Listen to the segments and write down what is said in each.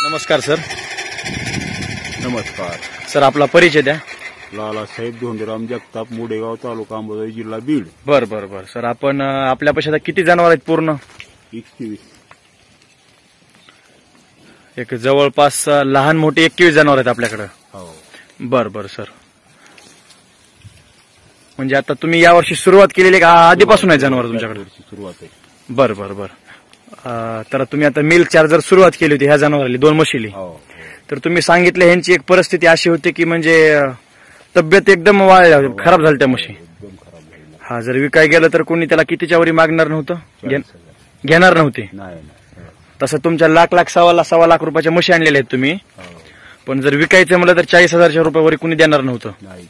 नमस्कार सर. नमस्कार सर, आपला परिचय द्या. लालासाहेब धोंडीराम जगताप, मुडेगाव, तालुका अंबाजोगाई, जिल्हा बीड. बर बर बर सर, आपण आपल्या पक्षात किती जनावर आहेत पूर्ण? 21. एक जवळपास लहान मोठी 21 जनावर आहेत आपल्याकडे. हो. बर बर सर, म्हणजे आता तुम्ही यावर्षी सुरुवात केलेली का आधीपासून आहे जनावर तुमच्याकडे? सुरुवात आहे. बर बर बर. तर तुम्ही आता मिल्क चार्जर सुरुवात केली होती ह्या जनावरांनी 2 म्हशीली. हो. तर तुम्ही सांगितलं ह्यांची एक परिस्थिती अशी होती की म्हणजे तब्येत एकदम खराब झाली त्या म्हशी. एकदम खराब झाली. हा, जर विकाय गेलं तर कोणी त्याला कितीच्या वरी मागणार नव्हतं, 40,000. घेणार नव्हते. नाही. तसं तुमच्या लाख सव्वा लाख रुपयाच्या म्हशी आणलेल्या आहेत तुम्ही. हो. पण जर विकायचं म्हणलं तर 40,000 रुपयावर कोणी देणार नव्हतं. नाही.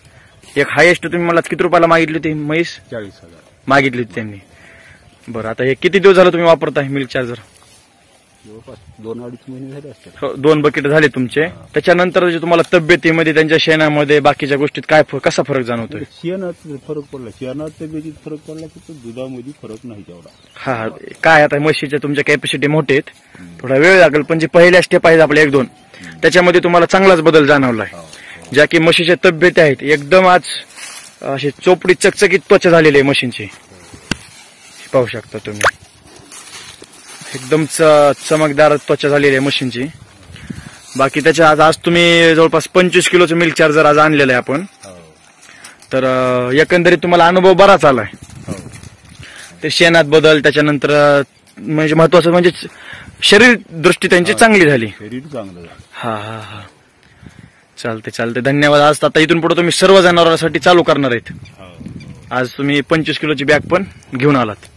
एक हायेस्ट तुम्ही मला किती रुपयाला मागितली होती म्हैस? 40,000 मागितली होती त्यांनी. बरं, आता हे किती दिवस झालं तुम्ही वापरताय मिल्क चार्जर? जवळपास 2-2.5 महिने झाले असतात. 2 बकेट झाले तुमचे. त्याच्यानंतर जे तुम्हाला तब्येतीमध्ये, त्यांच्या शेणामध्ये, बाकीच्या गोष्टीत काय कसा फरक जाणवतोय? शेणात फरक पडला, शेणात तब्येतीत फरक पडला, तर दुधामध्ये फरक नाही तेवढा. हा, काय आता म्हशीच्या तुमच्या कॅपॅसिटी मोठे आहेत, थोडा वेळ लागेल, पण जे पहिल्या स्टेप आहेत आपल्या 1-2 त्याच्यामध्ये तुम्हाला चांगलाच बदल जाणवलाय. ज्या की म्हशीच्या तब्येती आहेत एकदम आज अशी चोपडी चकचकीत त्वचा झालेली आहे म्हशींची. पाहू शकता तुम्ही, एकदम चमकदार त्वचा झालेली आहे म्हशींची. बाकी त्याच्या आज तुम्ही जवळपास 25 किलोचं मिल्क चार्जर आज आणलेलं आहे आपण. तर एकंदरीत तुम्हाला अनुभव बराच आलाय. ते शेणात बदल, त्याच्यानंतर म्हणजे महत्वाचं म्हणजे शरीर दृष्टी त्यांची चांगली झाली. शरीर चांगलं झालं. हा हा हा, चालते. धन्यवाद. आज आता इथून पुढे तुम्ही सर्व जनावरांसाठी चालू करणार आहेत. आज तुम्ही 25 किलोची बॅग पण घेऊन आलात.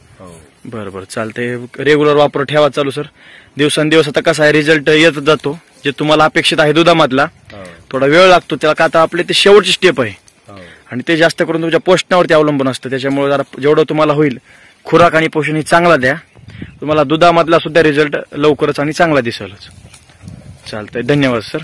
बरं चालते. रेग्युलर वापर ठेवा चालू सर. दिवसेंदिवस आता कसा आहे, रिझल्ट येत जातो. जे तुम्हाला अपेक्षित आहे दुधामधला थोडा वेळ लागतो त्याला, का आता आपले ते शेवटची स्टेप आहे आणि ते जास्त करून तुमच्या पोषणावरती अवलंबून असतं. त्याच्यामुळे जरा जेवढं तुम्हाला होईल खुराक आणि पोषण ही चांगला द्या, तुम्हाला दुधामधला सुद्धा रिझल्ट लवकरच आणि चांगला दिसेलच. चालतंय. धन्यवाद सर.